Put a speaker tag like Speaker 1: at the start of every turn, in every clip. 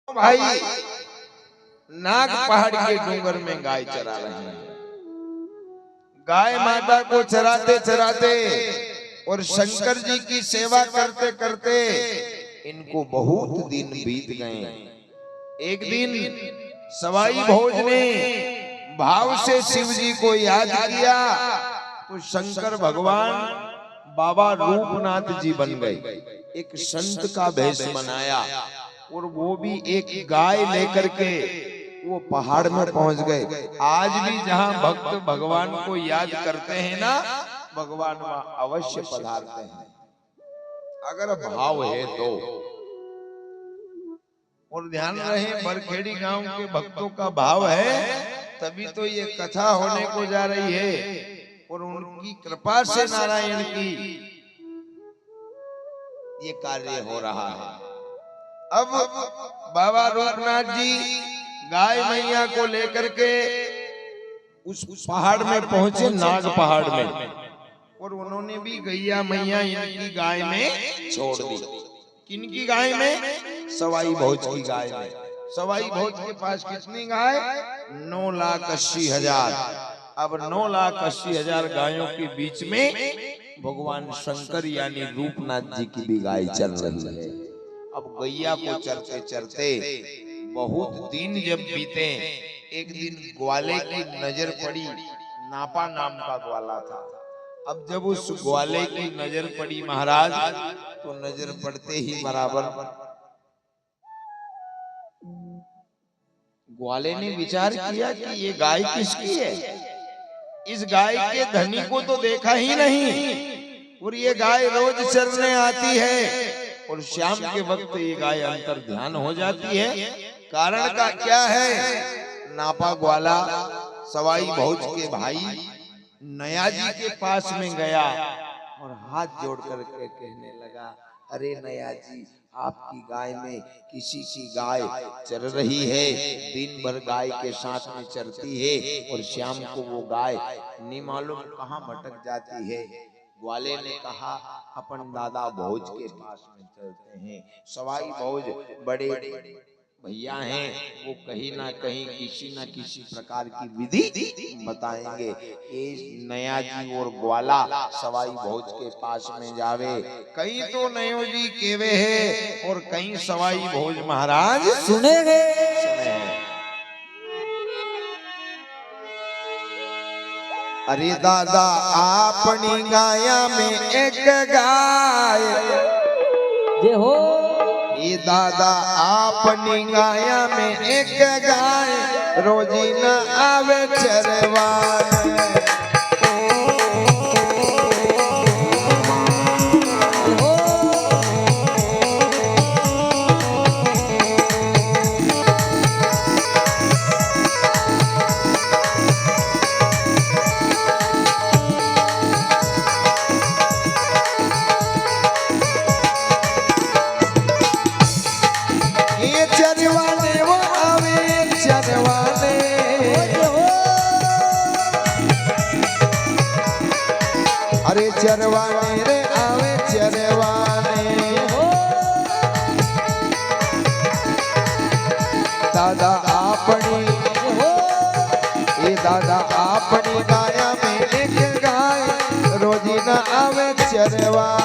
Speaker 1: भाई नाग पहाड़ के डूंगर में गाय चरा रहे हैं। गाय माता को चराते चराते और शंकर जी की सेवा करते करते इनको बहुत दिन बीत गए। एक दिन सवाई भोज ने भाव से शिव जी को याद किया तो शंकर भगवान बाबा रूपनाथ जी बन गए। एक संत का भेष बनाया और वो भी एक गाय लेकर के वो पहाड़ में पहुंच गए। आज भी जहां भक्त भगवान को याद करते हैं ना, भगवान वहां अवश्य पधारते हैं अगर भाव है तो। और ध्यान रहे बरखेड़ी गांव के भक्तों का भाव है तभी तो ये कथा होने को जा रही है और उनकी कृपा से नारायण की ये कार्य हो रहा है। अब बाबा रूपनाथ जी गाय मैया को लेकर के उस पहाड़ में पहुंचे, नाग पहाड़ में, और उन्होंने भी गैया मैया इनकी गाय में छोड़ दी। किनकी गाय में? सवाई भोज की गाय में। सवाई भोज के पास कितनी गाय? 9,80,000। अब 9,80,000 गायों के बीच में भगवान शंकर यानी रूपनाथ जी की भी गाय चल रही है। अब गैया को चरते चरते बहुत दिन जब बीते, एक दिन ग्वाले की नजर पड़ी। नापा नाम का ग्वाला था। अब जब उस ग्वाले की नजर पड़ी महाराज, तो नजर पड़ते ही बराबर ग्वाले ने विचार किया कि ये गाय किसकी है। इस गाय के धनी को तो देखा ही नहीं और ये गाय रोज चरने आती है और शाम के वक्त ये गाय अंतर ध्यान हो जाती है। कारण का क्या है? नापा ग्वाला सवाई भोज के भाई नया जी के पास में गया और हाथ जोड़ करके कहने लगा, अरे नया जी, आपकी गाय में किसी की गाय चर रही है, दिन भर गाय के साथ में चरती है और शाम को वो गाय नहीं मालूम कहाँ भटक जाती है। ग्वाले ने कहा, अपन दादा भोज के पास में चलते हैं। सवाई भोज बड़े भैया हैं, वो कहीं ना कहीं किसी ना किसी प्रकार की विधि बताएंगे। ये नया जी और ग्वाला सवाई भोज के पास में जावे। कहीं तो नयो जी केवे है और कहीं सवाई भोज महाराज
Speaker 2: सुने गए।
Speaker 1: अरे दादा अपनी गाया में एक गाय,
Speaker 2: जे हो
Speaker 1: ये दादा अपनी गाया में एक गाय, रोजी न आवे चरवाने। अरे चरवाने रे आवे चरवाने, दादा अपनी, ये दादा अपनी गाया में एक गाय, रोजी न आवे चरवाने।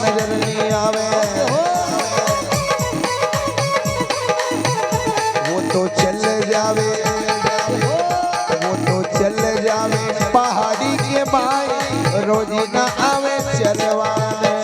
Speaker 1: नजर नहीं आवे, वो तो चल जावे, वो तो चल जावे पहाड़ी के भाई, रोजी न आवे चरवाने।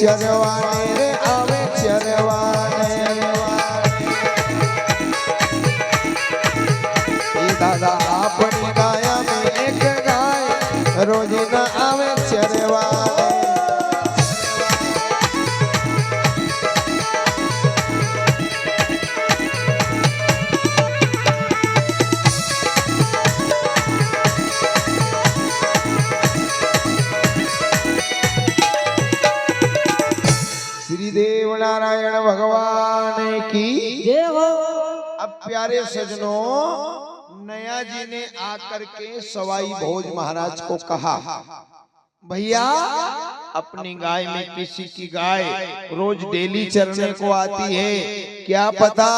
Speaker 1: चरवाने रे आवे चरवाने। ये दादा अपनी गाया में एक गाय रोज न आवे चरवाने। देव नारायण भगवान की
Speaker 2: जय हो।
Speaker 1: अब प्यारे सजनों, नया जी ने आकर के सवाई भोज महाराज को कहा, भैया अपनी गाय में किसी की गाय रोज डेली चरने को आती है, क्या पता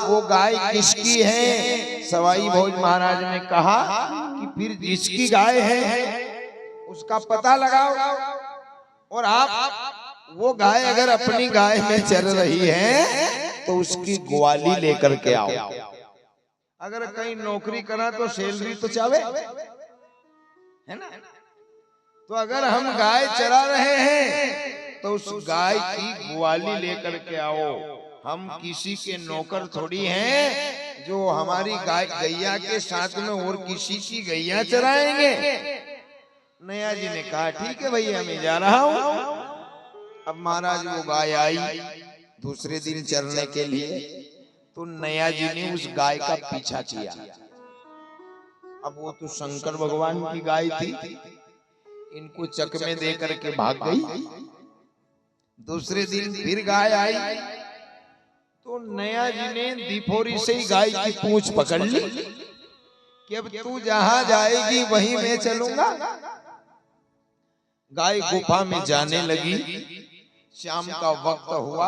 Speaker 1: वो गाय किसकी है। सवाई भोज महाराज ने कहा कि फिर जिसकी गाय है उसका पता लगाओ, और आप वो गाय अगर अपनी गाय में चल रही है तो उसकी ग्वाली लेकर के आओ। अगर कहीं नौकरी करा तो सैलरी तो चाहे, है ना। तो अगर हम गाय चरा रहे हैं तो उस गाय की ग्वाली लेकर के आओ। हम किसी के नौकर थोड़ी हैं जो हमारी गाय गैया के साथ में और किसी की गैया चराएंगे। नया जी ने कहा ठीक है भैया मैं जा रहा हूँ। अब महाराज वो गाय आई दूसरे दिन चरने के लिए, तो नया जी ने उस गाय का पीछा किया। अब वो तो शंकर भगवान की गाय थी, इनको चकमे दे करके भाग गई। दूसरे दिन फिर गाय आई तो नया जी ने दीपोरी से ही गाय की पूंछ पकड़ ली कि अब तू जहां जाएगी वहीं मैं चलूंगा। गाय गुफा में जाने लगी। शाम का वक्त हुआ,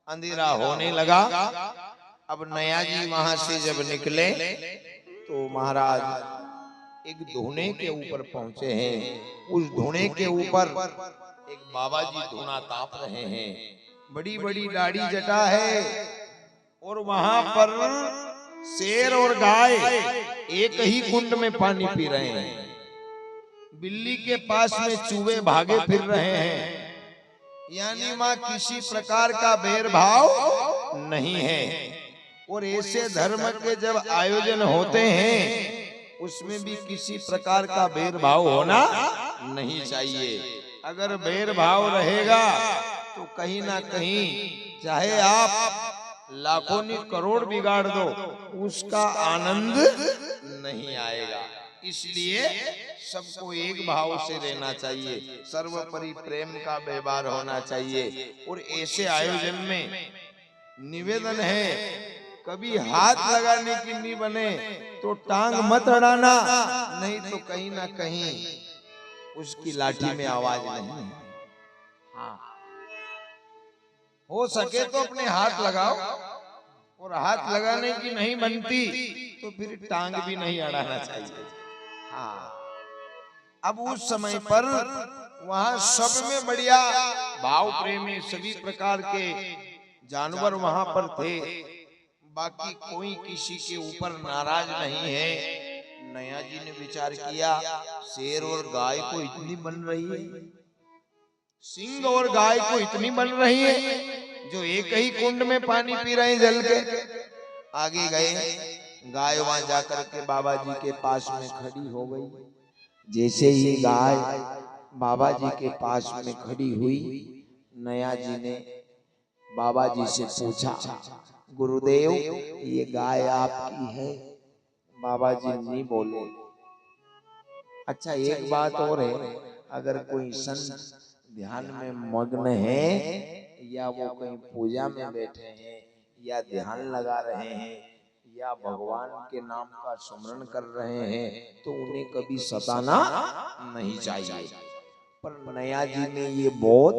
Speaker 1: अंधेरा होने लगा। अब नया जी वहां से जब निकले तो महाराज एक धुने के ऊपर पहुंचे हैं। उस धुने के ऊपर एक बाबा जी धुना ताप रहे हैं, बड़ी बड़ी दाढ़ी जटा है, और वहां पर शेर और गाय एक ही कुंड में पानी पी रहे हैं। बिल्ली के पास में चूहे भागे फिर रहे हैं, यानी मां किसी प्रकार का भेदभाव नहीं है। और ऐसे धर्म के जब आयोजन होते हैं उसमें भी किसी प्रकार का भेदभाव होना नहीं चाहिए। अगर भेदभाव रहेगा तो कहीं ना कहीं चाहे आप लाखों नहीं करोड़ बिगाड़ दो, उसका आनंद नहीं आएगा। इसलिए सबको एक भाव से रहना चाहिए, सर्वोपरि प्रेम का व्यवहार होना चाहिए। और ऐसे आयोजन में निवेदन है, कभी हाथ लगाने की नहीं बने तो टांग मत अड़ाना, नहीं तो कहीं ना कहीं उसकी लाठी में आवाज नहीं। हाँ, हो सके तो अपने हाथ लगाओ, और हाथ लगाने की नहीं बनती तो फिर टांग भी नहीं अड़ाना चाहिए। हाँ, अब उस समय पर वहां सब में बढ़िया भाव प्रेमी सभी प्रकार के जानवर वहां पर थे, बाकी कोई किसी के ऊपर नाराज नहीं है। नया जी ने विचार किया, शेर और गाय को इतनी बन रही है, सिंह और गाय को इतनी बन रही है जो एक ही कुंड में पानी पी रहे हैं जल के। आगे गए, गाय वहां जाकर के बाबा जी के पास में खड़ी हो गई। जैसे ही गाय बाबा जी के पास में खड़ी हुई, नया जी ने बाबा जी से पूछा, गुरुदेव ये गाय आपकी है? बाबा जी नहीं बोले। अच्छा एक बात और है, अगर कोई संत ध्यान में मग्न है या वो कहीं पूजा में बैठे हैं या ध्यान लगा रहे हैं या भगवान के नाम का स्मरण कर रहे हैं तो उन्हें कभी सताना नहीं चाहिए। पर नया जी ने ये बोध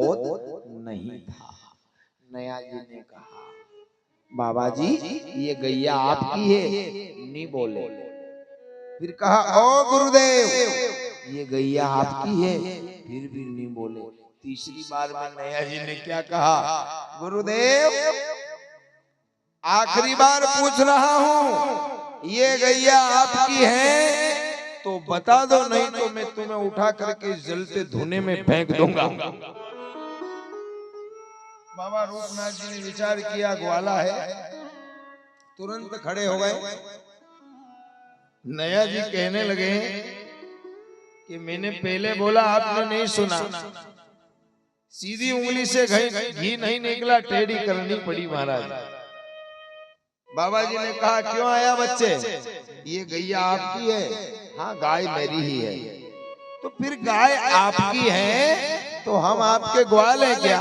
Speaker 1: नहीं था। नया जी ने कहा, बाबा जी ये गैया आपकी है? नहीं बोले। फिर कहा, ओ गुरुदेव ये गैया आपकी है? फिर भी नहीं बोले। तीसरी बार में नया जी ने क्या कहा, गुरुदेव आखिरी बार पूछ रहा हूँ, ये गैया आपकी है तो बता दो, नहीं तो मैं तुम्हें उठा करके जलते धुने में फेंक दूंगा। बाबा रूपनाथ जी ने विचार किया ग्वाला है, तुरंत खड़े हो गए। नया जी कहने लगे कि मैंने पहले बोला आपने नहीं सुना, सीधी उंगली से घी नहीं निकला, टेढ़ी करनी पड़ी महाराज। बाबा जी ने कहा क्यों आया बच्चे, ये गैया आपकी है? हाँ गाय मेरी ही है। तो फिर गाय आपकी है तो हम आपके ग्वाल हैं क्या?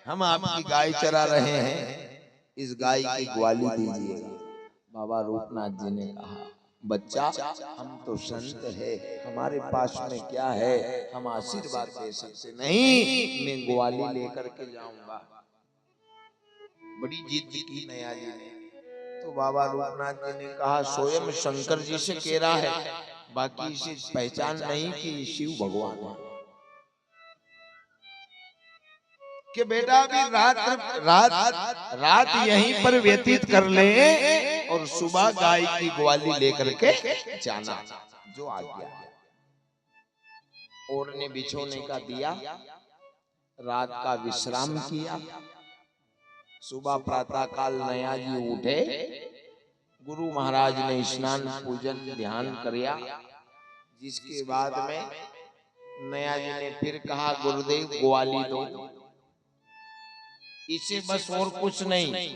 Speaker 1: हम आपकी गाय चरा रहे हैं, इस गाय की ग्वाली दीजिएगा। बाबा रूपनाथ जी ने कहा बच्चा हम तो संत है, हमारे पास में क्या है, हम आशीर्वाद दे सकते नहीं, मैं ग्वाली लेकर के जाऊंगा। बड़ी जिद की नया जी ने। तो बाबा रूपनाथ जी ने कहा स्वयं शंकर जी से कह रहा है, बाकी इसे पहचान नहीं कि शिव भगवान है, कि बेटा अभी रात यहीं पर व्यतीत कर ले और सुबह गाय की ग्वाली लेकर के जाना, जो आ गया। ओढ़ने बिछोने का दिया, रात का विश्राम किया। सुबह प्रातः काल नया जी उठे, गुरु महाराज ने स्नान पूजन ध्यान किया, जिसके बाद में नया जी ने फिर कहा गुरुदेव ग्वाली दो, इसे बस और कुछ नहीं,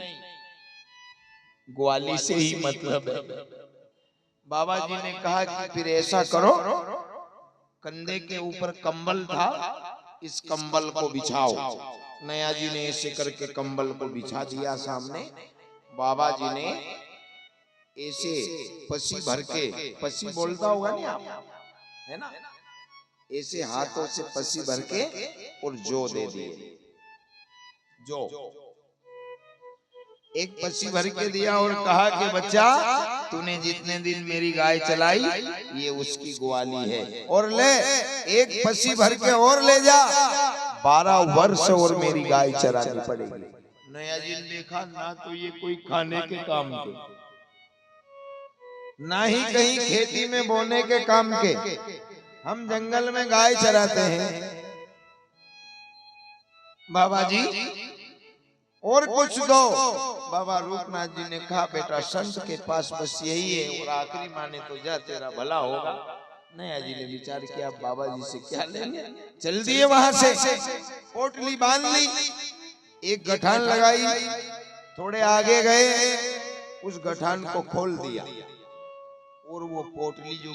Speaker 1: ग्वाली से ही मतलब है। बाबा जी ने कहा कि फिर ऐसा करो, कंधे के ऊपर कंबल था, इस कंबल को बिछाओ। नया जी ने ऐसे करके कंबल को बिछा दिया सामने। बाबा जी ने ऐसे पसी भर के, पसी बोलता होगा नहीं आप, है ना, ऐसे हाथों से पसी भर के और जो दे दिए, जो एक पसी भर के दिया और कहा कि बच्चा तूने जितने दिन मेरी गाय चलाई ये उसकी ग्वाली है, और ले एक पसी भर के और ले जा, 12 वर्ष और मेरी गाय चरानी पड़ेगी। नया जी ने देखा ना तो ये कोई खाने के काम के, ना ही कहीं खेती में बोने के काम के, हम जंगल में गाय चराते हैं। बाबा जी और कुछ दो। बाबा रूपनाथ जी ने कहा बेटा संत के पास बस यही है, और आखिरी माने तो जा तेरा भला होगा। नया जी ने विचार किया बाबा जी से क्या लेंगे, चल दिए वहां से, पोटली बांध ली, एक गठान लगाई, थोड़े आगे गए, उस गठान को खोल दिया और वो पोटली जो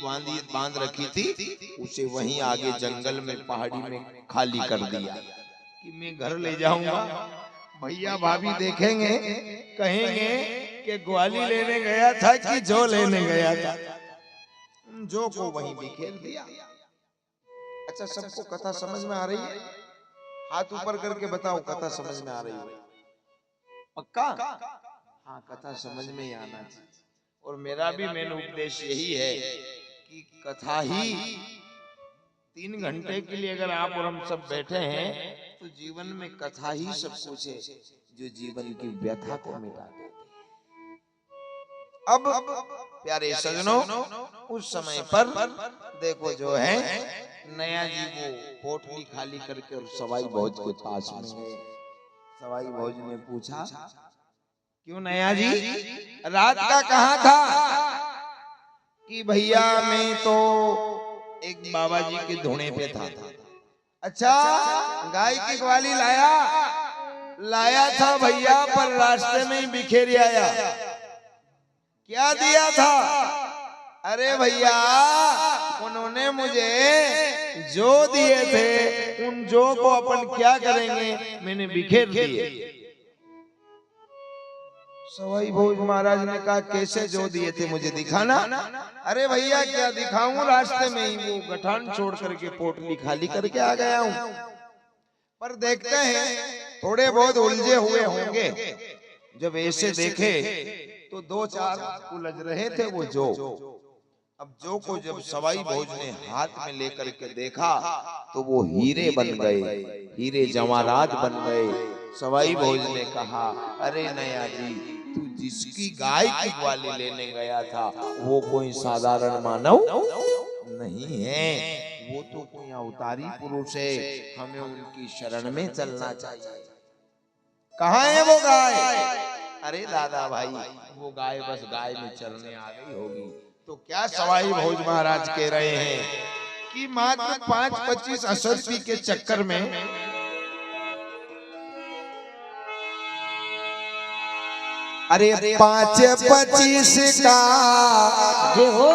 Speaker 1: बांध रखी थी उसे वहीं आगे जंगल में पहाड़ी में खाली कर दिया कि मैं घर ले जाऊंगा, भैया भाभी देखेंगे, कहेंगे कि ग्वाली लेने गया था कि जो लेने गया था। जो को वहीं बिखेर दिया। अच्छा सबको कथा समझ में आ रही है? हाथ ऊपर करके बताओ कथा समझ में आ रही है? पक्का? हाँ कथा समझ में ही आना चाहिए। और मेरा भी मेन उद्देश्य यही है कि कथा ही 3 घंटे के लिए अगर आप और हम सब बैठे हैं तो जीवन में कथा ही सब कुछ है जो जीवन की व्यथा को मिटा देती है। अब प्यारे सजनों उस समय पर देखो जो है नया जी वो पोटली खाली करके और सवाई भोज के पास में गए। सवाई भोज ने पूछा क्यों नया जी रात का कहाँ था? कि भैया मैं तो एक बाबा जी के धोने पे था। अच्छा गाय की ग्वाली लाया था भैया, पर रास्ते में ही बिखेर आया। क्या दिया था? अरे भैया उन्होंने मुझे जो दिए थे उन जो को अपन क्या करेंगे, मैंने बिखेर दिए। सवाई भोज महाराज ने कहा कैसे जो दिए थे मुझे दिखाना। अरे भैया क्या दिखाऊं, रास्ते में ही वो गठान छोड़ करके पोटली खाली करके आ गया हूं। पर देखते हैं थोड़े बहुत उलझे हुए होंगे। जब ऐसे देखे तो 2-4 उलझ रहे थे वो जो। अब जो को जब सवाई भोज ने हाथ में लेकर के देखा तो वो हीरे बन गए, हीरे जवाहरात बन गए। सवाई भोज ने कहा अरे नया जी तू जिसकी गाय की ग्वाली लेने गया था वो कोई साधारण मानव नहीं है, वो तो कोई अवतारी पुरुष है, हमें उनकी शरण में चलना चाहिए। कहाँ है वो गाय? अरे दादा भाई, वो गाय बस गाय में चरने आ गई होगी। तो क्या सवाई भोज महाराज कह रहे हैं कि मात्र 5-25 अशर्फी के चक्कर में अरे 5-25 का
Speaker 2: जय हो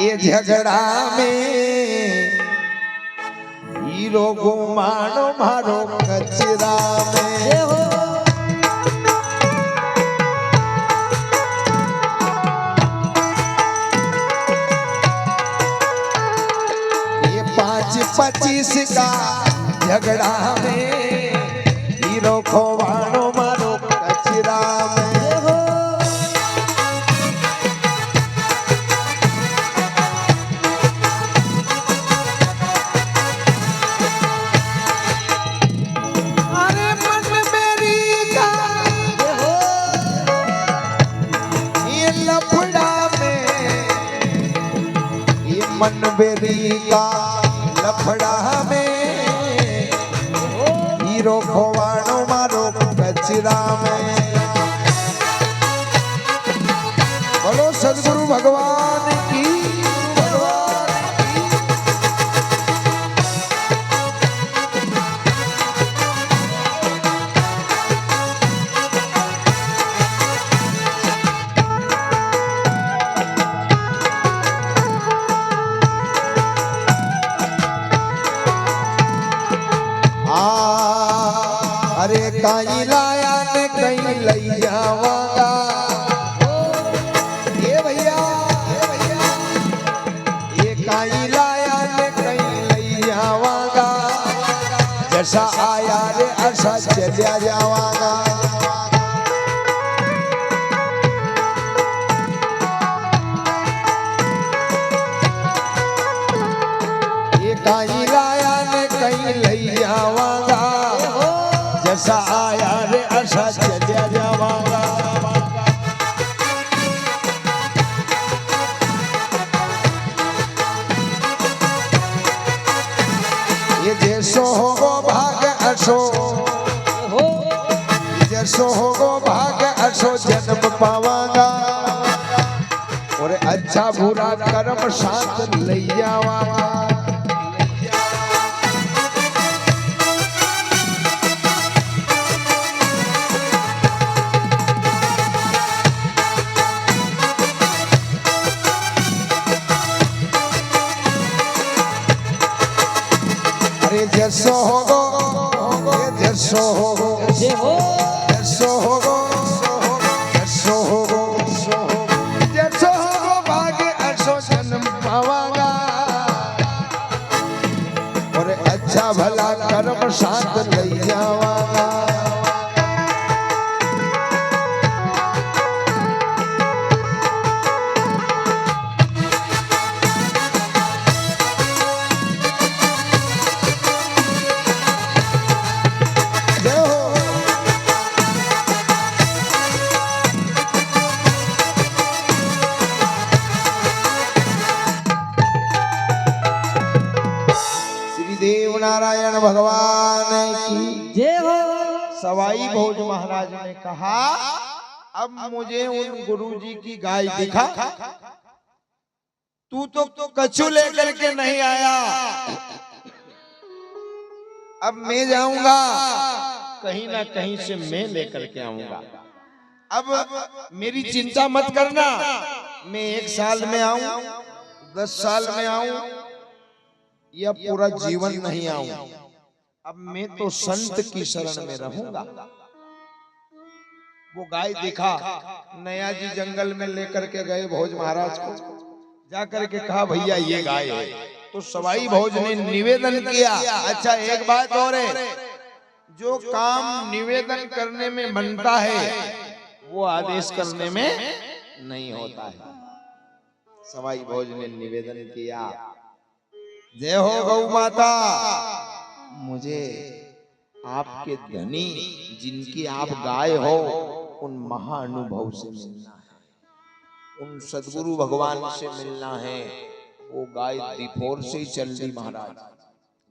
Speaker 1: ये झगड़ा में हीरो को मानो मारो कचरा में।
Speaker 2: जय हो
Speaker 1: ये 5-25 का झगड़ा में हीरो को मानो मारो कचरा में।
Speaker 2: जय हो
Speaker 1: अरे मन मेरी का
Speaker 2: जय हो
Speaker 1: ये लफड़ा में, ये मन बेरी का लफड़ा में हीरो खोवानो मारो कचरा में। बोलो सदगुरु भगवान की, भगवान की। अरे काई लाया ने कहीं लई जावांगा। ये भैया, ये भैया, ये काई लाया ने कहीं लई जावांगा। जैसा आया रे ऐसा चलिया जावांगा। ये काई लाया ने कहीं लई जावांगा। जैसा आया रे ऐसा चलिया जावांगा। ये जैसो होगो भाग ऐसो,
Speaker 2: जय हो
Speaker 1: जैसो होगो भाग ऐसो जन्म पावांगा। और अच्छा बुरा कर्म साथ लई जावांगा। अरे जैसो होगो, ये जैसो होगो,
Speaker 2: जय हो
Speaker 1: जैसो होगो, जैसो होगो, जैसो होगो भाग्य ऐसो जन्म पावांगा। और अच्छा भला कर्म साथ लई जावांगा। जय हो। श्री देव नारायण भगवान की।
Speaker 2: जय हो
Speaker 1: सवाई भोज महाराज ने कहा, अब मुझे उन गुरुजी की गाय दिखा। तू तो कछु लेकर के नहीं आया। अब मैं जाऊंगा, कहीं ना कहीं से मैं लेकर के आऊंगा। अब मेरी चिंता मत करना। मैं 1 साल में आऊं, 10 साल में आऊं, या पूरा जीवन नहीं आऊं। अब मैं तो संत की शरण में रहूंगा। वो गाय दिखा, नया जी जंगल में लेकर के गए भोज महाराज को। जाकर के कहा, भैया ये गाय है। तो सवाई भोज ने निवेदन किया। अच्छा एक बात और है, जो काम निवेदन करने में बनता है वो आदेश करने में नहीं होता है। सवाई भोज ने निवेदन किया, जय हो गौ माता, मुझे आपके धनी जिनकी आप गाय हो उन महाअनुभव से मिलना है, उन सदगुरु भगवान से मिलना है। वो गाय दीपोर से ही चल दी महाराज।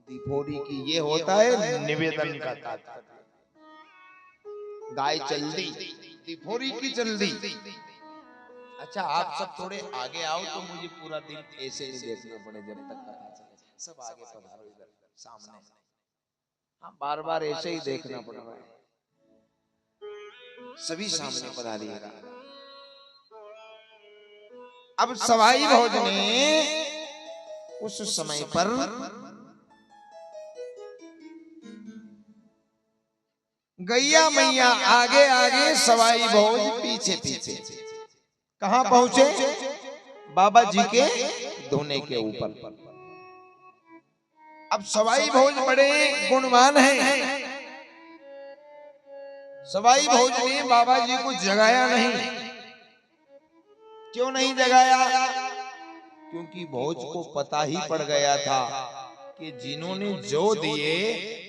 Speaker 1: दीपोरी की ये होता है निवेदन का तात्पर्य। गाय चल दी फोरी की चल दी। अच्छा आप सब थोड़े आगे आओ तो मुझे पूरा दिन ऐसे नहीं देखना पड़े जब तक कथा चले। सब आगे पधारो इधर सामने। हाँ बार बार ऐसे ही देखना पड़ रहा है। सभी सामने पधारिएगा। अब सवाई भोज ने उस समय पर गैया मैया आगे आगे सवाई भोज पीछे पीछे कहां पहुंचे? बाबा जी के धोने के ऊपर। अब सवाई भोज बड़े गुणवान हैं। सवाई भोज ने बाबा जी को जगाया नहीं। क्यों नहीं जगाया? क्योंकि भोज को पता ही पड़ गया था कि जिन्होंने जो दिए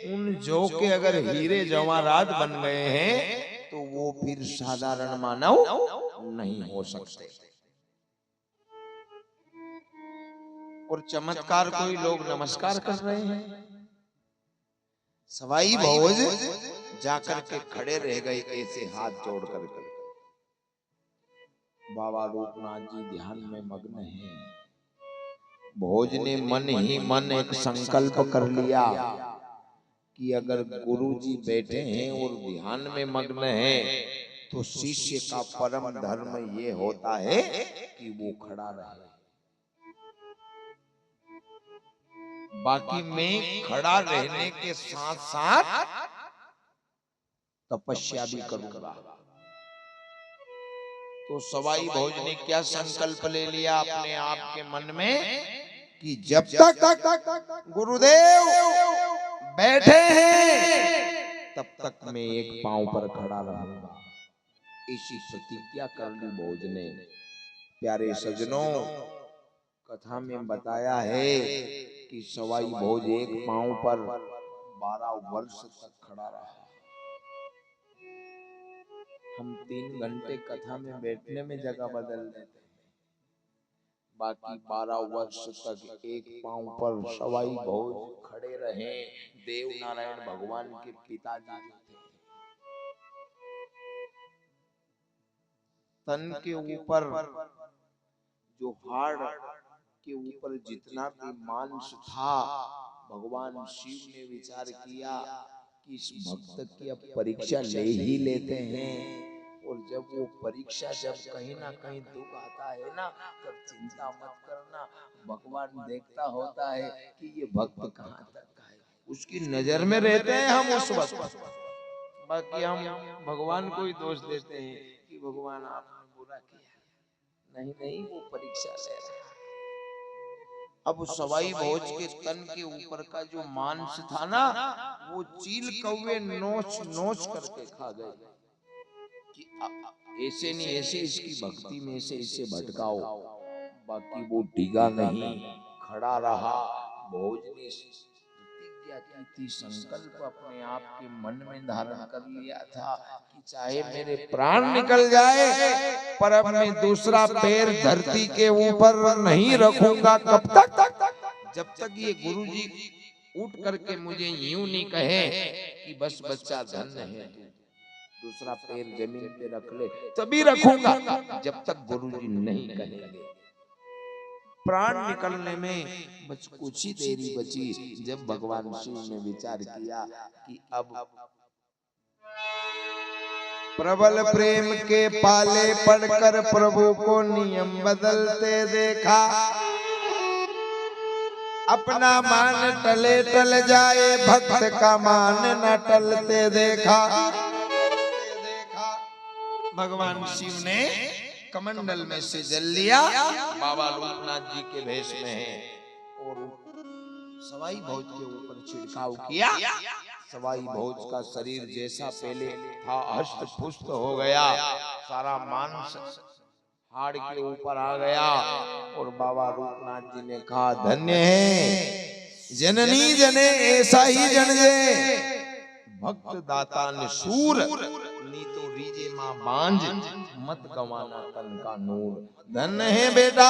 Speaker 1: उन जो के अगर हीरे जवाहरात बन गए हैं तो वो फिर साधारण मानव नहीं हो सकते। और चमत्कार कोई लोग नमस्कार कर रहे हैं। सवाई भोज जाकर के खड़े रह गए ऐसे हाथ जोड़ करके। बाबा लोकनाथ जी ध्यान में मग्न हैं। भोज ने मन ही मन एक संकल्प कर लिया कि अगर गुरु जी बैठे हैं और ध्यान में मग्न हैं तो शिष्य का परम धर्म ये होता है कि वो खड़ा रहे। बाकी मैं खड़ा रहने के साथ साथ तपस्या भी करूंगा। तो सवाई भोज ने क्या संकल्प ले लिया अपने आप के मन में कि जब तक गुरुदेव बैठे हैं तब तक मैं एक पांव पर खड़ा रहूंगा। ऐसी प्रतिज्ञा कर ली भोज ने। प्यारे सज्जनों, कथा में बताया है कि सवाई भोज एक पांव पर 12 वर्ष तक खड़ा रहा। हम 3 घंटे कथा में बैठने में जगह बदल देते हैं, बाकी 12 वर्ष तक एक पांव पर सवाई भोज खड़े रहे। देव नारायण भगवान के पिताजी जो थे, तन के ऊपर जो हाड़ के ऊपर जितना भी मांस था, भगवान शिव ने विचार किया कि इस भक्त की अब परीक्षा ले ही लेते हैं। और जब वो परीक्षा जब कहीं ना कहीं दुख आता है ना, तब चिंता मत करना, भगवान देखता होता है कि ये भक्त कहाँ तक का है। उसकी नजर में रहते हैं हम उस वक्त। बाकी हम भगवान को ही दोष देते हैं कि भगवान आपने बुरा किया। नहीं, वो परीक्षा ले रहा है। अब सवाई भोज के तन के ऊपर का जो मांस था ना, वो चील कौवे नोच नोच करके खा गए कि ऐसे नहीं ऐसे इसकी भक्ति में से इसे भटकाओ। बाकी वो डिगा नहीं, खड़ा रहा। भोज ने प्रतिज्ञा की थी, संकल्प अपने आप के मन में धारण कर लिया था कि चाहे मेरे प्राण निकल जाए पर अब मैं दूसरा पैर धरती के ऊपर नहीं रखूंगा। कब तक? जब तक ये गुरुजी उठ करके मुझे यूं नहीं कहे कि बस बच्चा धन्य है, दूसरा पैर जमीन पे रख ले, तभी रखूंगा। जब तक गुरुजी नहीं कहेंगे। प्राण निकलने में बस कुछ ही देरी बची, जब भगवान शिव ने विचार किया कि अब प्रबल प्रेम के पाले पड़कर प्रभु को नियम बदलते देखा। अपना मान टले टल जाए, भक्त का मान न टलते देखा। भगवान शिव ने कमंडल में से जल लिया, बाबा लोकनाथ जी के भेष में है, और सवाई भोज के ऊपर छिड़काव किया। सवाई भोज का शरीर जैसा पहले था हष्ट पुष्ट हो गया, सारा मांस हाड़ के ऊपर आ गया। और बाबा लोकनाथ जी ने कहा, धन्य है जननी जने ऐसा ही जन जे, भक्त दाता ने सूर नी तो रीजे मां बांझ, मत गवाना तन का नूर। धन्य है बेटा,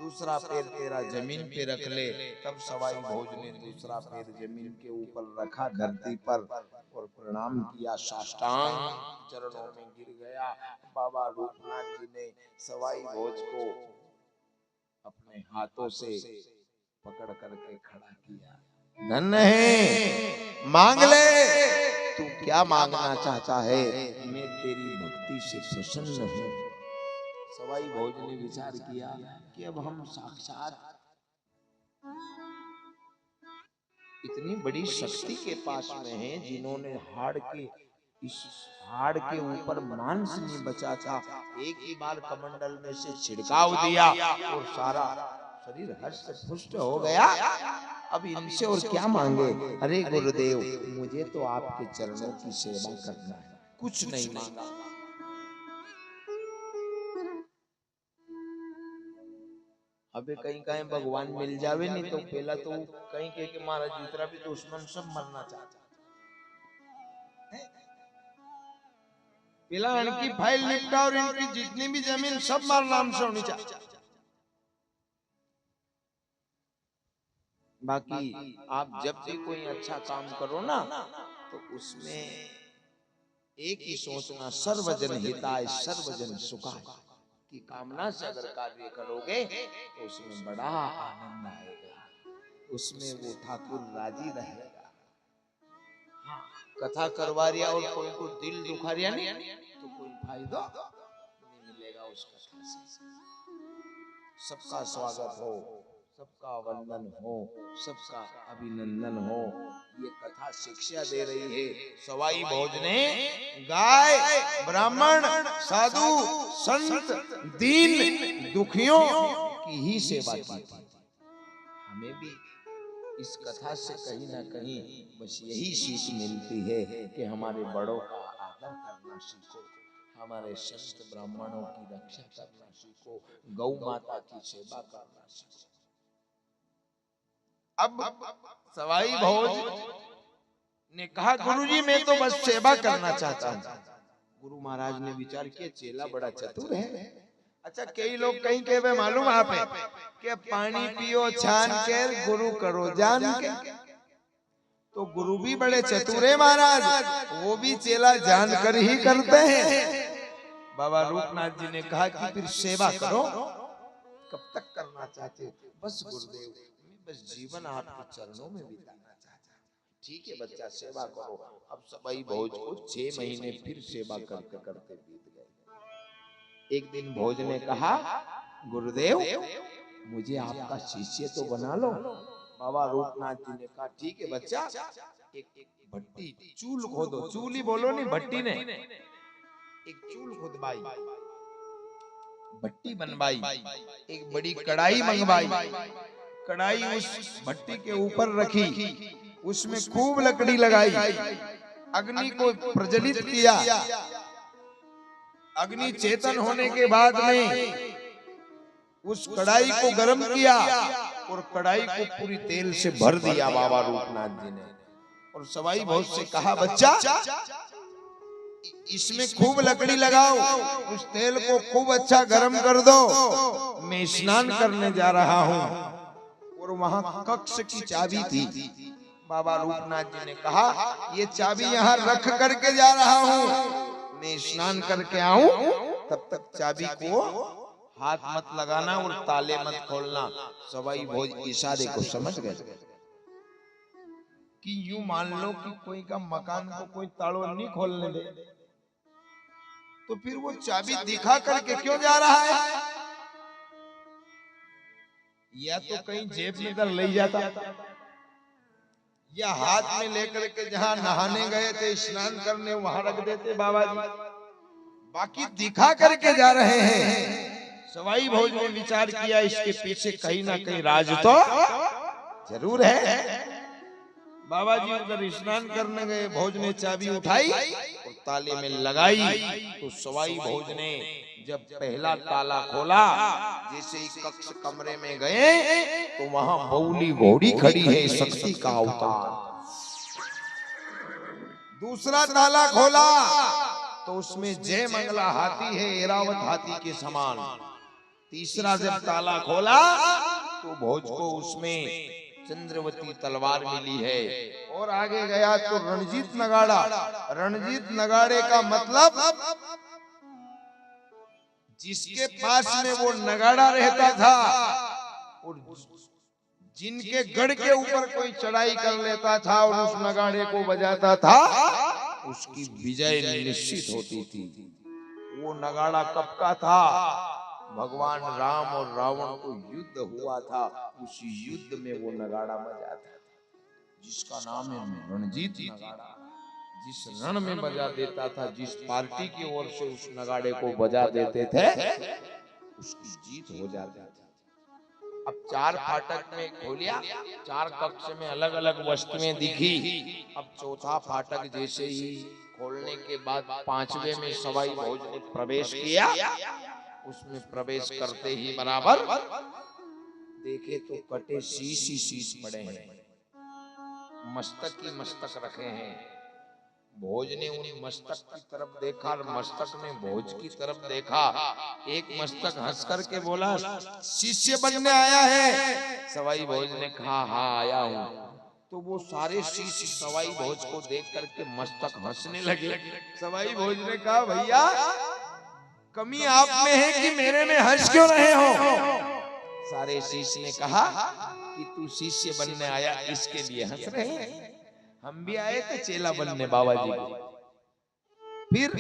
Speaker 1: दूसरा पैर तेरा जमीन पे रख ले। तब सवाई भोज ने दूसरा पैर जमीन के ऊपर रखा धरती पर और प्रणाम किया, साष्टांग चरणों में गिर गया। बाबा रूपनाथ जी ने सवाई भोज को अपने हाथों से पकड़ करके खड़ा किया। धन्य है, मांग ले, तू क्या मांगना चाहता है, मैं तेरी भक्ति से प्रसन्न हूँ। सवाई भोज ने विचार किया कि अब हम साक्षात इतनी बड़ी शक्ति के पास में हैं, जिन्होंने इस हाड़ के ऊपर मांस नहीं बचा था, एक ही बार कमंडल में से छिड़काव दिया और सारा शरीर हष्ट पुष्ट हो गया। अब इनसे और क्या मांगे। अरे गुरुदेव, मुझे तो आपके चरणों की सेवा करना है, कुछ नहीं मांगा। अबे कहीं कहीं भगवान मिल जावे नहीं तो पहला तो कहीं कह के महाराज जितना भी दुश्मन सब मरना चाहता। पहला इनकी फाइल निपटा और इनकी जितनी भी जमीन सब मार नाम से होनी चाहिए। बाकी आप जब भी कोई अच्छा काम करो ना तो उसमें एक ही सोचना, सर्वजन हिताय सर्वजन सुखाय की कामना से अगर कार्य करोगे तो उसमें बड़ा आनंद आएगा, उसमें वो ठाकुर राजी रहेगा। हाँ, कथा करवा रिया और कोई को दिल दुखा रिया नहीं तो कोई फायदा नहीं मिलेगा उस कथा से। सबका स्वागत हो, सबका वंदन हो, सबका अभिनंदन हो, ये कथा शिक्षा दे रही है। सवाई भोज ने गाय, ब्राह्मण, साधु, संत, दीन दुखियों की ही सेवा की थी। हमें भी इस कथा से कहीं ना कहीं बस यही सीख मिलती है कि हमारे बड़ों का आदर करना सीखो, हमारे संत ब्राह्मणों की रक्षा करना सीखो, गौ माता की सेवा करना सीखो। अब सवाई भोज ने कहा, गुरुजी मैं तो बस सेवा करना चाहता हूँ। गुरु महाराज ने विचार किया, चेला बड़ा चतुर है। अच्छा, कई लोग कहीं कहे मालूम आप है कि पानी पियो छान के, गुरु करो जान के। तो गुरु भी बड़े चतुर है महाराज, वो भी चेला जानकर ही करते हैं। बाबा रूपनाथ जी ने कहा कि फिर सेवा करो, कब तक करना चाहते हो? बस गुरुदेव, बस जीवन आपके चरणों में बिताना चाहता हूं। ठीक है बच्चा, सेवा करो। अब सवाई भोज को 6 महीने फिर सेवा करते करते बीत गए। एक दिन भोज ने कहा, गुरुदेव मुझे आपका शिष्य तो बना लो। बाबा रूपनाथ जी ने कहा, ठीक है बच्चा, एक भट्टी चूल खोदो, चूल ही बोलो नहीं भट्टी ने, एक चूल खुदवाई, भट्टी बनवाई, एक बड़ी कढ़ाई मंगवाई, कढ़ाई उस भट्टी के ऊपर रखी, उसमें खूब लकड़ी लगाई, अग्नि को प्रज्वलित किया। अग्नि चेतन होने के बाद में उस कढ़ाई को गर्म किया और कढ़ाई को पूरी तेल से भर दिया बाबा रूपनाथ जी ने। और सवाई भोज से कहा, बच्चा इसमें खूब लकड़ी लगाओ, उस तेल को खूब अच्छा गर्म कर दो, मैं स्नान करने जा रहा हूँ। और वहां कक्ष की चाबी थी। बाबा रूपनाथ जी ने कहा, ये चाबी यहाँ रख करके जा रहा हूँ, मैं स्नान करके आऊं, तब तक चाबी को हाथ मत लगाना और ताले मत खोलना। सवाई भोज इशारे को समझ गए कि यूं मान लो कि कोई का मकान को कोई तालों नहीं खोलने दे, तो फिर वो चाबी दिखा करके क्यों जा रहा है? या तो कहीं जेब में कर ले जाता, या हाथ में लेकर के जहां नहाने गए थे, स्नान करने, वहां रख देते बाबा जी। बाकी दिखा करके जा रहे हैं। सवाई भोज ने विचार किया, इसके पीछे कहीं ना कहीं राज तो जरूर है। बाबा जी उधर स्नान करने गए, भोज ने चाबी उठाई और ताले में लगाई। तो सवाई भोज ने जब पहला ताला खोला, जैसे ही कक्ष कमरे में गए तो वहां बौली घोड़ी खड़ी है, शक्ति का अवतार। दूसरा ताला खोला तो उसमें जय मंगला हाथी है, एरावत हाथी के समान। तीसरा जब ताला खोला तो भोज को उसमें चंद्रवती तलवार मिली है। और आगे गया तो रणजीत नगाड़ा। रणजीत नगाड़े का मतलब जिसके पास में वो नगाड़ा रहता था और जिनके गढ़ के ऊपर कोई चढ़ाई कर लेता था और उस नगाड़े को बजाता था, उसकी विजय निश्चित होती थी। वो नगाड़ा कब का था? भगवान राम और रावण को युद्ध हुआ था, उस युद्ध में वो नगाड़ा बजा था, जिसका नाम है रणजीत नगाड़ा। जिस रण में बजा देता था, जिस पार्टी की ओर से उस नगाड़े को बजा देते थे, उसकी जीत हो जाती थी। अब 4 फाटक में खोलिया, 4 कक्ष में अलग अलग वस्तुएं दिखी। अब चौथा फाटक जैसे ही खोलने के बाद 5वें में सवाई भोज ने प्रवेश किया। उसमें प्रवेश करते ही बराबर देखे तो कटे शीश ही शीश पड़े हैं, मस्तक ही मस्तक रखे हैं। भोज ने उन मस्तक की तरफ देखा और मस्तक ने भोज की तरफ देखा। एक मस्तक हंस करके बोला, शिष्य बनने आया है? सवाई भोज ने कहा, हाँ आया हूँ। तो वो सारे शिष्य सवाई भोज को देख करके मस्तक हंसने लगे। सवाई भोज ने कहा, भैया कमी आप में है कि मेरे में हंस क्यों रहे हो? सारे शिष्य ने कहा कि तू शिष्य बनने आया इसके लिए हंस रहे हैं, हम भी आए थे चेला बनने बाबा जी को। फिर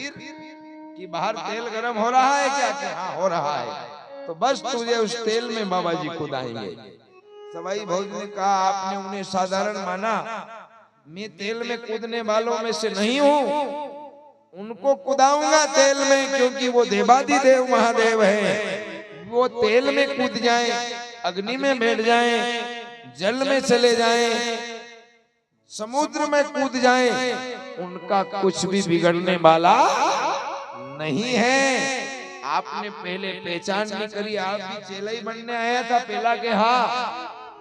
Speaker 1: कि बाहर तेल गरम हो रहा है क्या? कि हाँ हो रहा है, तो बस तुझे उस तेल में बाबा जी कूदाएंगे। सवाई भोज ने कहा, आपने उन्हें साधारण माना, मैं तेल में कूदने वालों में से नहीं हूँ, उनको कुदाऊंगा तेल में, क्योंकि वो देवाधिदेव महादेव है। वो तेल में कूद जाएं, अग्नि में बैठ जाएं, जल में चले जाएं, समुद्र में कूद जाएं, उनका कुछ भी बिगड़ने वाला नहीं है। आपने पहले पहचान नहीं करी, आप भी चेला ही बनने आया था पहला के हाँ,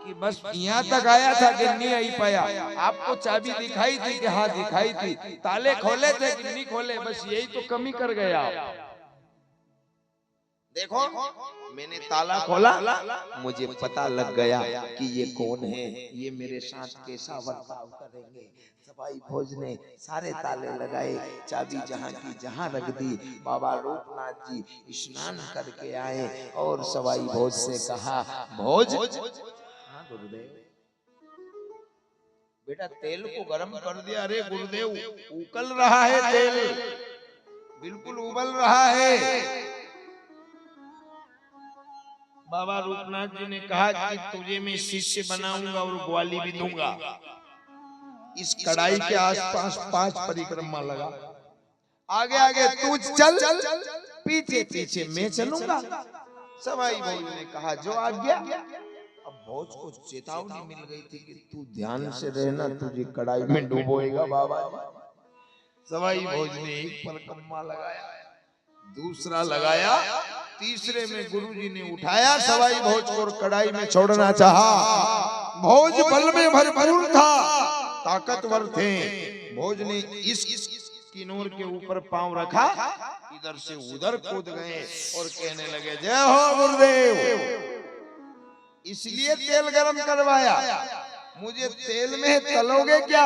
Speaker 1: कि बस यहाँ तक आया था कि नहीं आई पाया। आपको चाबी दिखाई थी कि हाँ दिखाई थी, ताले खोले थे कि नहीं खोले, बस यही तो कमी कर गया। देखो मैंने ताला खोला, मुझे पता लग गया कि ये कौन है, ये मेरे साथ कैसा बर्ताव करेंगे। सवाई भोज ने सारे ताले लगाए, चाबी जहाँ की जहाँ रख दी। बाबा रूपनाथ जी स्नान करके आए और सवाई भोज से कहा, भोज हाँ गुरुदेव, बेटा तेल को गर्म कर दिया। अरे गुरुदेव उकल रहा है तेल, बिल्कुल उबल रहा है। बाबा रूपनाथ जी ने कहा कि तुझे मैं शिष्य बनाऊंगा और ग्वाली भी दूंगा। इस कड़ाई के आसपास 5 परिक्रमा लगा, आगे आगे तू चल, पीछे पीछे मैं चलूंगा। सवाई भोज ने कहा, जो आज्ञा। अब भोज को चेतावनी मिल गई थी कि तू ध्यान से रहना, तुझे कड़ाई में डुबोएगा बाबा। सवाई भोज ने एक परिक्रमा लगाया, दूसरा लगाया, तीसरे में गुरुजी ने उठाया सवाई भोज को और कड़ाई में छोड़ना चाहा। भोज बल में भरपूर था, ताकतवर थे। भोज ने इस किन्नौर के ऊपर पांव रखा, इधर से उधर कूद गए और कहने लगे, जय हो गुरुदेव। इसलिए तेल गरम करवाया, मुझे तेल में तलोगे क्या?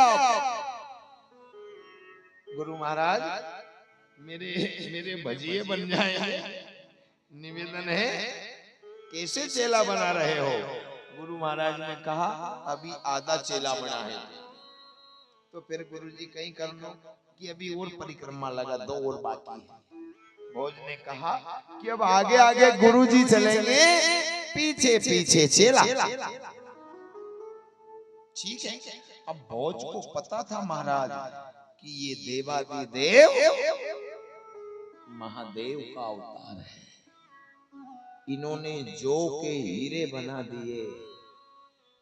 Speaker 1: गुरु महाराज मेरे भजिए बन जाए, निवेदन है, कैसे चेला बना रहे हो? गुरु महाराज ने कहा, अभी आधा चेला बना है। तो फिर गुरुजी कहीं कर लो कि अभी और परिक्रमा लगा, 2 और बाकी है। भोज ने कहा कि अब आगे आगे गुरुजी चलेंगे, पीछे पीछे चेला। ठीक है। अब भोज को पता था महाराज कि ये देवाधिदेव महादेव का अवतार है। इन्होंने जो के हीरे बना दिए,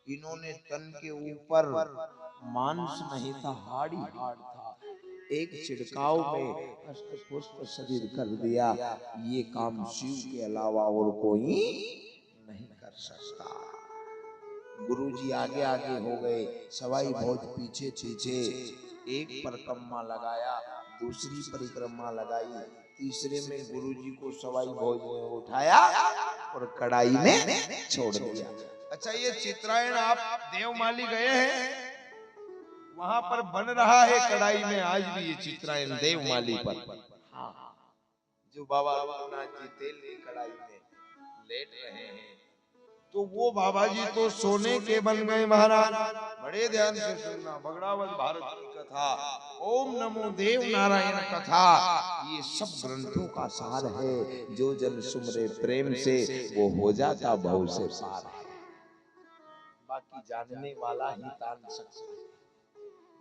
Speaker 1: इन्होंने तन के ऊपर मांस नहीं था, हाड़ी हाड़ था, एक छिड़काव में अष्ट पुष्प शरीर कर दिया। ये काम शिव के अलावा और कोई नहीं कर सकता। गुरुजी आगे आगे हो गए, सवाई भोज पीछे पीछे। एक परिक्रमा लगाया, दूसरी परिक्रमा लगाई, तीसरे में गुरुजी को सवाई भोज ने उठाया और कड़ाई में छोड़ दिया। अच्छा, ये चित्रायण आप देवमाली गए हैं? वहां पर बन रहा है कड़ाई में आज भी ये चित्रायण देवमाली पर। जो बाबा लोकनाथ जी तेल की कड़ाई में लेट रहे हैं, तो वो बाबा जी तो सोने के बन गए महाराज। बड़े ध्यान से सुनना, बगड़ावत भारत की कथा, ओम नमो देव नारायण कथा, ये सब ग्रंथों का सार है। जो जन सुमरे प्रेम से वो हो जाता बहु से पार है। बाकी जानने वाला ही तान सकता है।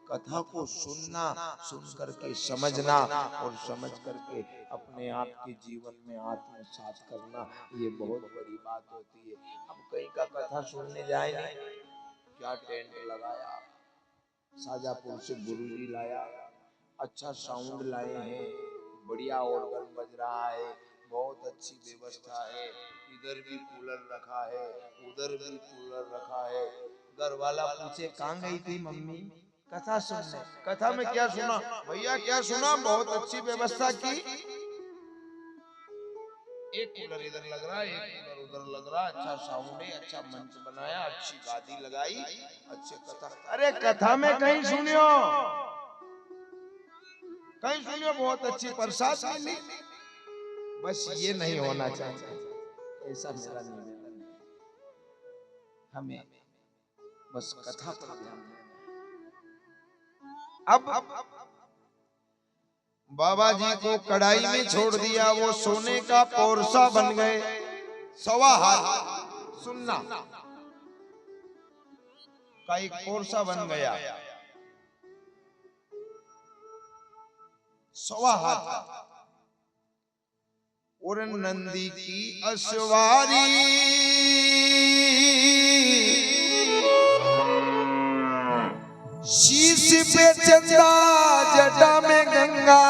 Speaker 1: कथा को सुनना, सुन करके समझना और समझ करके अपने आप के जीवन में आत्मसात करना, ये बहुत बड़ी बात होती है। अब कहीं का कथा सुनने जाएंगे, क्या टेंट लगाया, शाजापुर से गुरुजी लाया, अच्छा साउंड लाए हैं, बढ़िया ऑर्गन बज रहा है, बहुत अच्छी व्यवस्था है, इधर भी कूलर रखा है, उधर भी कूलर रखा है। घर वाला पूछे कहाँ गई थी मम्मी? कथा सुनने। कथा में क्या सुना? भैया क्या सुना? बहुत अच्छी व्यवस्था की, एक कूलर इधर लग रहा है, एक कूलर उधर लग रहा है, अच्छा साउंड है, अच्छा मंच बनाया, अच्छी गादी लगाई, अच्छे कथा। अरे कथा में कहीं सुनियो, कहीं सुनियो बहुत अच्छी प्रसाद मिली। बस ये नहीं होना चाहिए, ऐसा मेरा निवेदन है। हमें बस कथा पर ध्यान देना। अब बाबा जी को कड़ाई में छोड़ दिया, वो सोने का पोरसा बन गए, 1.25 हाथ सुनना का एक पोरसा बन गया, 1.25 हाथ। और नंदी की असवारी शीश पे चंदा, जटा में गंगा,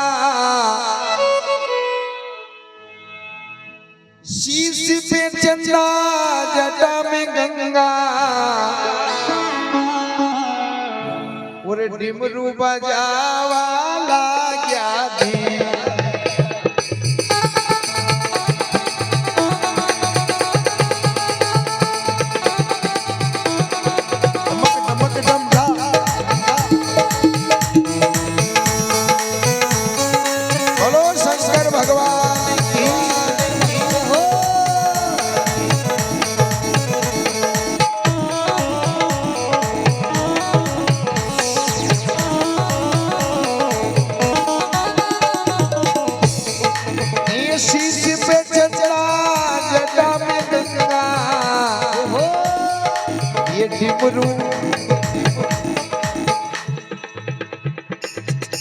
Speaker 1: शीश पे चंदा, जटा में गंगा, और डिमरू बजावा लाग्या दी।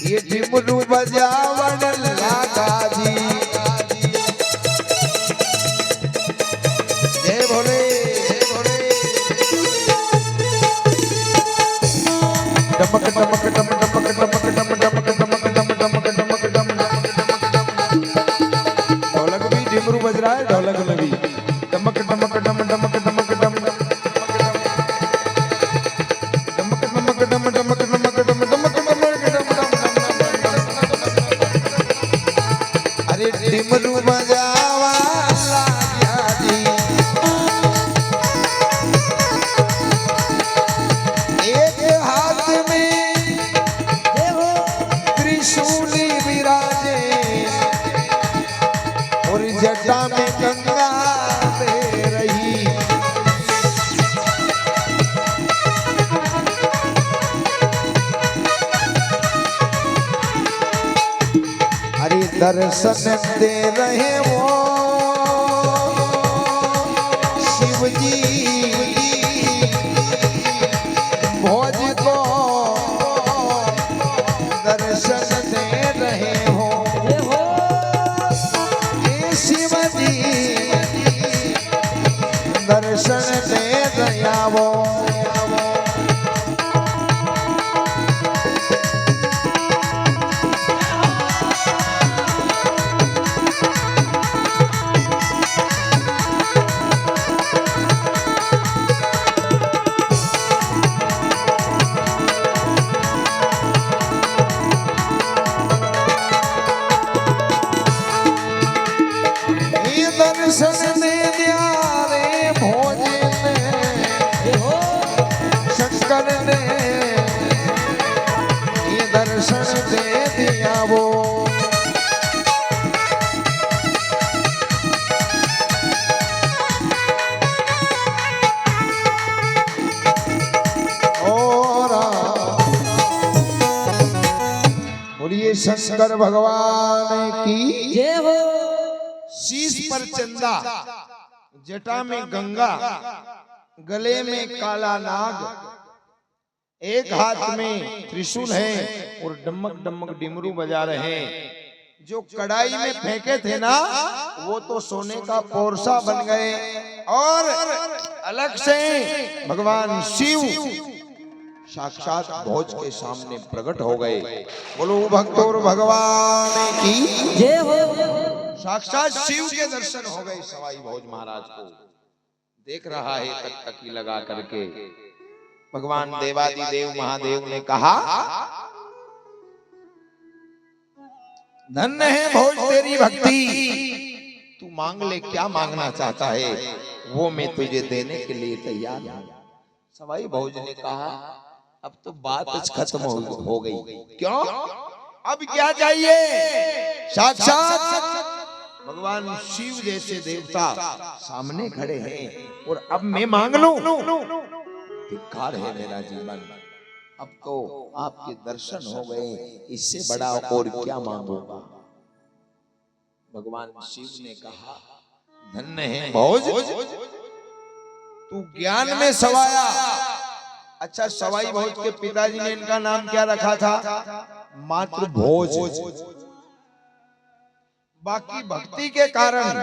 Speaker 1: ये डिमरू बजावन लागा जी। जय भोले, जय भोले। डमक डमक डमक डमक डमक डमक डमक डमक डमक डमक डमक डमक। ढोलक भी डिमरू बज रहा है, ढोलक में भी डमक डमक डमक डमक डमक डमक। डिमरू बजावा लाग्या जी। एक हाथ में त्रिशूली विराजे और जटा में गंगा बह रही। हरि दर्शन दे रहे वो शिव जी, भोज को दर्शन दे रहे हो। ये शिव जी दर्शन दे रहा वो। शंकर भगवान की।
Speaker 2: जय हो।
Speaker 1: शीश पर चंदा, जटा में गंगा, गले में काला नाग, एक हाथ में त्रिशूल है और डमक डमक डिमरू बजा रहे हैं। जो कढ़ाई में फेंके थे ना, वो तो सोने का पोरसा बन गए और अलग से भगवान शिव साक्षात भोज के सामने प्रकट हो गए। बोलो भक्तों भगवान की
Speaker 2: जय हो।
Speaker 1: साक्षात शिव के दर्शन हो गए सवाई भोज महाराज को। देख रहा है तकतकी लगा करके। भगवान देवादिदेव महादेव ने कहा, धन्य है भोज तेरी भक्ति, तू मांग ले क्या मांगना चाहता है, वो मैं तुझे देने के लिए तैयार हूं। सवाई भोज ने कहा, अब तो बात खत्म हो गई। क्यों? अब क्या चाहिए? साक्षात भगवान शिव जैसे देवता सामने खड़े हैं और अब मैं मांग लूं? धिक्कार है मेरा जीवन, अब तो आपके दर्शन हो गए, इससे बड़ा और क्या मांगूंगा। भगवान शिव ने कहा, धन्य है भोज, तू ज्ञान में सवाया। अच्छा, सवाई भोज के पिताजी ने इनका नाम क्या रखा था? मात्र भोज। बाकी भक्ति के कारण,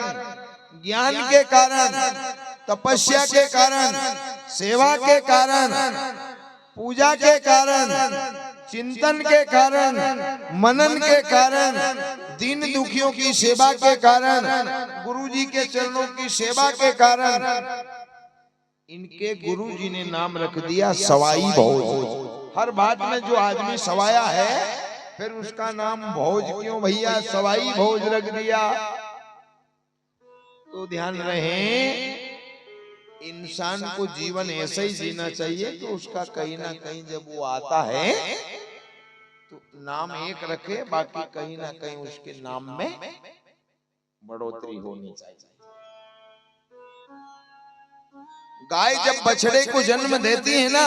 Speaker 1: ज्ञान के कारण, तपस्या के कारण, सेवा के कारण, पूजा के कारण, चिंतन के कारण, मनन के कारण, दीन दुखियों की सेवा के कारण, गुरुजी के चरणों की सेवा के कारण, इनके गुरुजी ने नाम रख दिया सवाई भोज। हर बात में जो आदमी सवाया है, फिर उसका नाम भोज क्यों भैया, सवाई भोज रख दिया। तो ध्यान रहे, इंसान को जीवन ऐसा ही जीना चाहिए कि उसका कहीं ना कहीं जब वो आता है तो नाम एक रखे, बाकी कहीं ना कहीं उसके नाम में बढ़ोतरी होनी चाहिए। गाय जब बछड़े को जन्म देती है ना,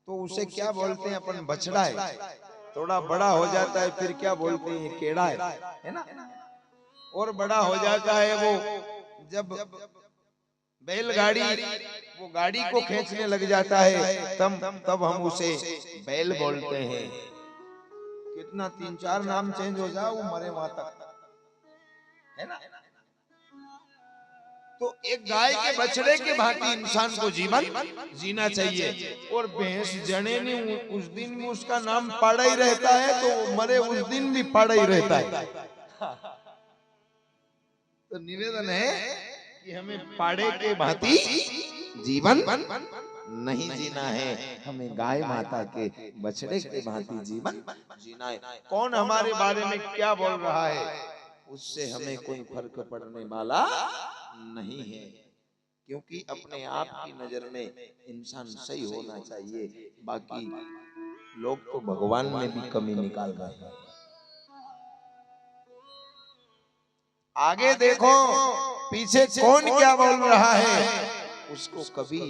Speaker 1: तो उसे क्या बोलते हैं अपन? बछड़ा है। थोड़ा बड़ा हो जाता है फिर क्या बोलते हैं? केड़ा है ना। और बड़ा हो जाता है वो, जब बैलगाड़ी वो गाड़ी को खींचने लग जाता है, तब हम उसे बैल बोलते हैं। कितना 3-4 नाम चेंज हो जाए, वो मरे वहां तक, है ना। तो एक गाय के बछड़े के भांति इंसान को जीवन जीना चाहिए। और भैंस जने नहीं, उस दिन भी उसका नाम पाड़ा ही रहता है, तो मरे उस दिन भी पाड़ा ही रहता है। तो निवेदन है कि हमें पाड़े के भांति जीवन नहीं जीना है, हमें गाय माता के बछड़े के भांति जीवन जीना है। कौन हमारे बारे में क्या बोल रहा है, उससे हमें कोई फर्क पड़ने वाला नहीं है, क्योंकि अपने आप की नजर में इंसान सही होना चाहिए। बाकी लोग तो भगवान में भी कमी निकाल रहे हैं। आगे देखो पीछे कौन क्या बोल रहा है, उसको कभी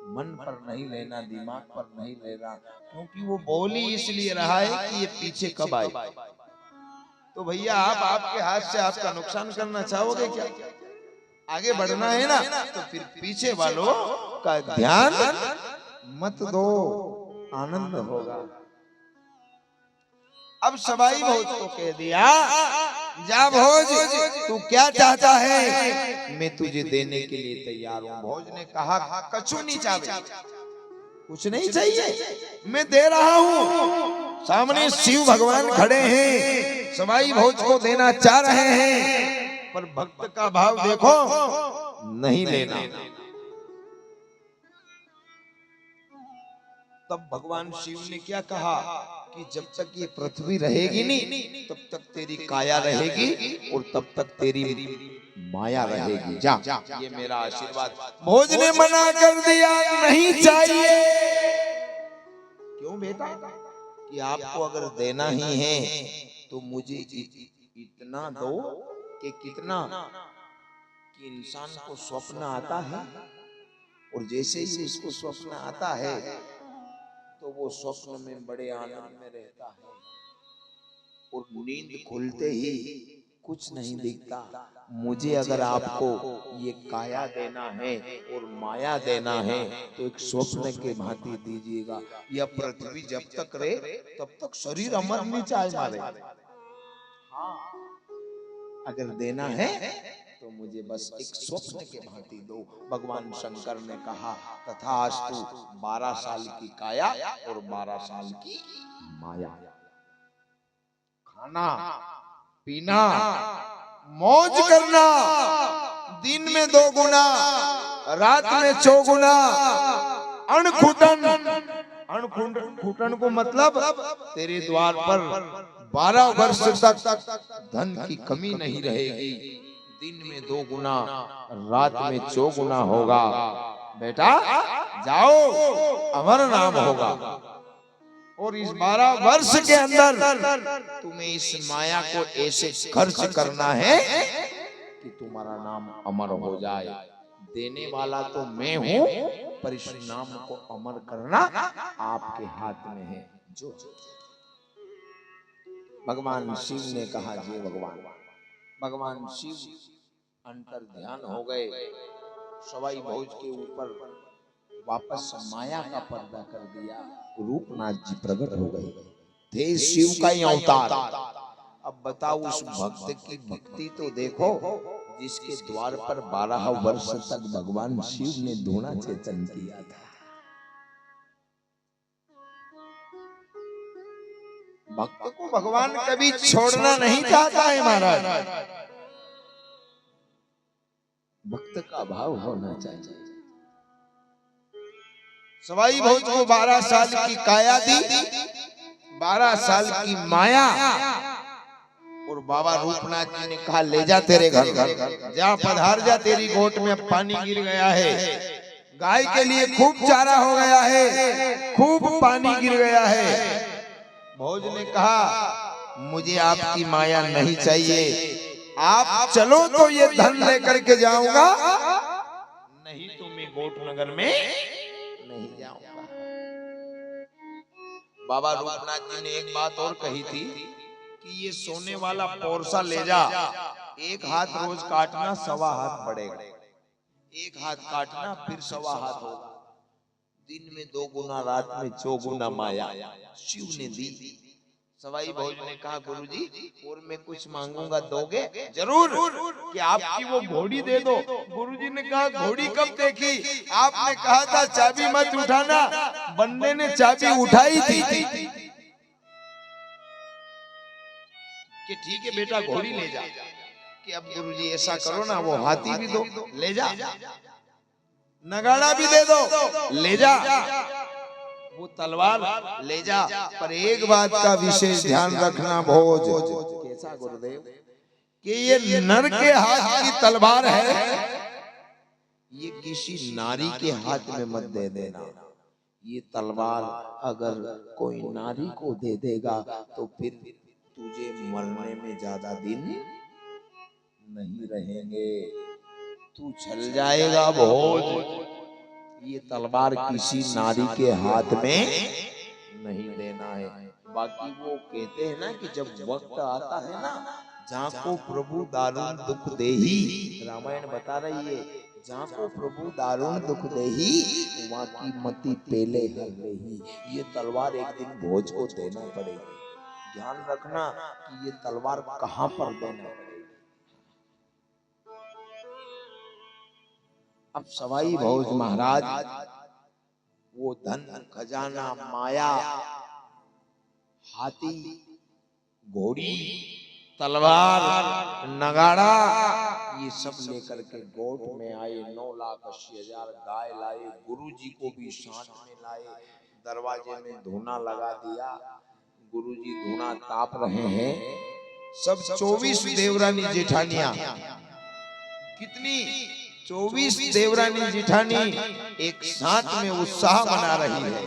Speaker 1: मन पर नहीं लेना, दिमाग पर नहीं लेना, क्योंकि वो बोल ही इसलिए रहा है कि ये पीछे कब आए। तो भैया आप आपके हाथ से आपका नुकसान करना चाहोगे क्या? आगे बढ़ना है ना, तो फिर पीछे वालों का ध्यान मत दो, आनंद होगा। अब सवाई भोज को कह दिया, जा भोज तू क्या चाहता है, मैं तुझे देने के लिए तैयार हूं। भोज ने कहा, कछु नहीं चाहिए, कुछ नहीं चाहिए, मैं दे रहा हूं। सामने शिव भगवान खड़े हैं, सवाई भोज को देना चाह रहे हैं, पर भक्त का भाव देखो, नहीं लेना। तब भगवान शिव ने क्या कहा कि जब तक ये पृथ्वी रहेगी नहीं, तब तक तेरी काया रहेगी और तब तक तेरी माया रहेगी। जा, ये मेरा आशीर्वाद। भोज ने मना कर दिया, नहीं चाहिए। क्यों बेटा? कि आपको अगर देना ही है तो मुझे इतना दो कि कितना, कि इंसान को स्वप्न आता है और जैसे ही उसको स्वप्न आता है तो वो स्वप्न में बड़े आनंद में रहता है और नींद खुलते ही कुछ नहीं दिखता। मुझे अगर आपको ये काया देना है और माया देना है तो एक स्वप्न के भांति दीजिएगा। यह पृथ्वी जब तक रहे तब तक शरीर अमर नहीं चाहे मारे। हाँ, अगर देना है तो मुझे बस एक स्वप्न के भांति दो। भगवान शंकर ने कहा तथास्तु, 12 साल की काया और 12 साल की माया। खाना पीना मौज करना, दिन में 2 गुना, रात में 4 गुना। अणखुटन, अणखुटन को मतलब तेरे द्वार पर 12 वर्ष तक धन की कमी नहीं रहेगी। दिन में 2 गुना, रात में 4 गुना होगा। बेटा जाओ, अमर नाम होगा। और इस 12 वर्ष के अंदर तुम्हें इस माया को ऐसे खर्च करना है कि तुम्हारा नाम अमर हो जाए। देने वाला तो मैं हूं, पर इस नाम को अमर करना आपके हाथ में है। जो भगवान शिव ने कहा, जय भगवान। भगवान शिव अंतर ध्यान हो गए। सवाई भोज के ऊपर वापस माया का पर्दा कर दिया। रूपनाथ जी प्रकट हो गए थे, शिव का ही अवतार। अब बताओ, उस भक्त की भक्ति तो देखो जिसके द्वार पर 12 वर्ष तक भगवान शिव ने धूना चेतन किया था। भक्त को भगवान कभी छोड़ना नहीं चाहता है महाराज। भक्त का भाव होना चाहिए। सवाई भोज को 12 साल की काया दी, 12 साल की माया। और बाबा रूपनाथ जी ने कहा ले जा तेरे घर, जा पधार जा, तेरी गोट में पानी गिर गया है। गाय के लिए खूब चारा हो गया है, खूब पानी गिर गया है। भोज ने कहा मुझे आपकी माया नहीं चाहिए, आप चलो तो ये धन लेकर के जाऊंगा, नहीं तो मैं गोट नगर में नहीं जाऊंगा। बाबा रूपनाथ जी ने एक बात और कही थी कि ये सोने वाला पोरसा ले जा, 1 हाथ रोज काटना, 1.25 हाथ बढ़ेगा। 1 हाथ काटना फिर 1.25 हाथ होगा। दिन में 2 गुना, रात में 4 गुना माया शिव ने दी। सवाई भोज ने कहा गुरुजी और मैं कुछ मांगूंगा, दोगे? जरूर, कि आपकी वो घोड़ी दे दो। गुरुजी ने कहा घोड़ी कब देखी? आपने कहा था चाबी मत उठाना, बंदे ने चाबी उठाई थी कि ठीक है बेटा घोड़ी ले जा। कि अब गुरुजी ऐसा करो ना, वो हाथी भी दो, ले जा, नगाड़ा भी दे दो, ले जा, वो तलवार ले जा। पर एक बात का विशेष ध्यान रखना भोज। कैसा गुरुदेव? कि ये नर के हाथ की तलवार है, ये किसी नारी के हाथ में मत दे देना। ये तलवार अगर कोई नारी को दे देगा तो फिर तुझे मरने में ज्यादा दिन नहीं रहेंगे, तू चल जाएगा भोज। ये तलवार किसी नारी के हाथ में नहीं देना है। बाकी वो कहते हैं ना कि जब वक्त आता है ना, जहाँ को प्रभु दारुण दुख देही, रामायण बता रही है, जहाँ को प्रभु दारुण दुख देही वहाँ की मति पहले हर रही। ये तलवार एक दिन भोज को देना पड़ेगी। ध्यान रखना कि ये तलवार कहाँ पर देना पड़ेगी। अब सवाई भोज महाराज वो धन खजाना माया, हाथी, घोड़ी, तलवार, नगाड़ा, ये सब लेकर के गोट में आए। 9,80,000 गाय लाए, गुरुजी को भी साथ में लाए। दरवाजे में धूना लगा दिया, गुरुजी धूना ताप रहे हैं। सब 24 देवरानी जेठानियां, कितनी 24 देवरानी जेठानी एक साथ में उत्साह मना रही है।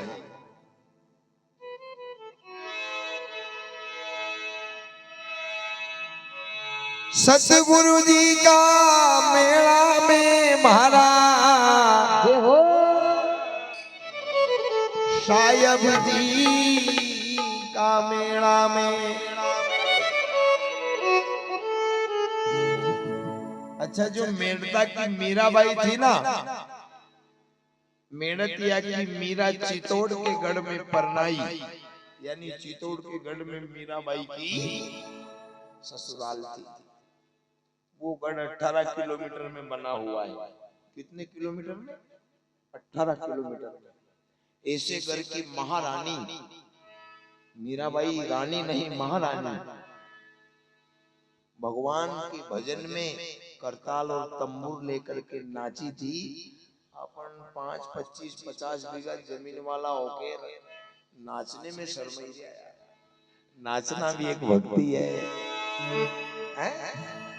Speaker 1: सतगुरु जी का मेला में महाराज
Speaker 2: जय हो,
Speaker 1: सायब जी का मेला में। अच्छा, जो मेड़ता की मीराबाई थी ना, मेड़तिया की मीरा चित्तौड़ के गढ़ में परनाई, यानी चित्तौड़ के गढ़ में मीराबाई की ससुराल थी। वो गढ़ 18 किलोमीटर में बना हुआ है। कितने किलोमीटर में? 18 किलोमीटर में। ऐसे घर की महारानी मीराबाई, रानी नहीं महारानी, भगवान के भजन में करताल और तंबूर लेकर के नाची थी। अपन 5, 25, 50 बीघा जमीन वाला होके नाचने में शर्म ही आया। नाचना भी एक भक्ति है, हैं?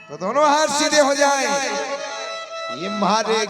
Speaker 1: तो दोनों हाथ सीधे हो जाएं। ये मारे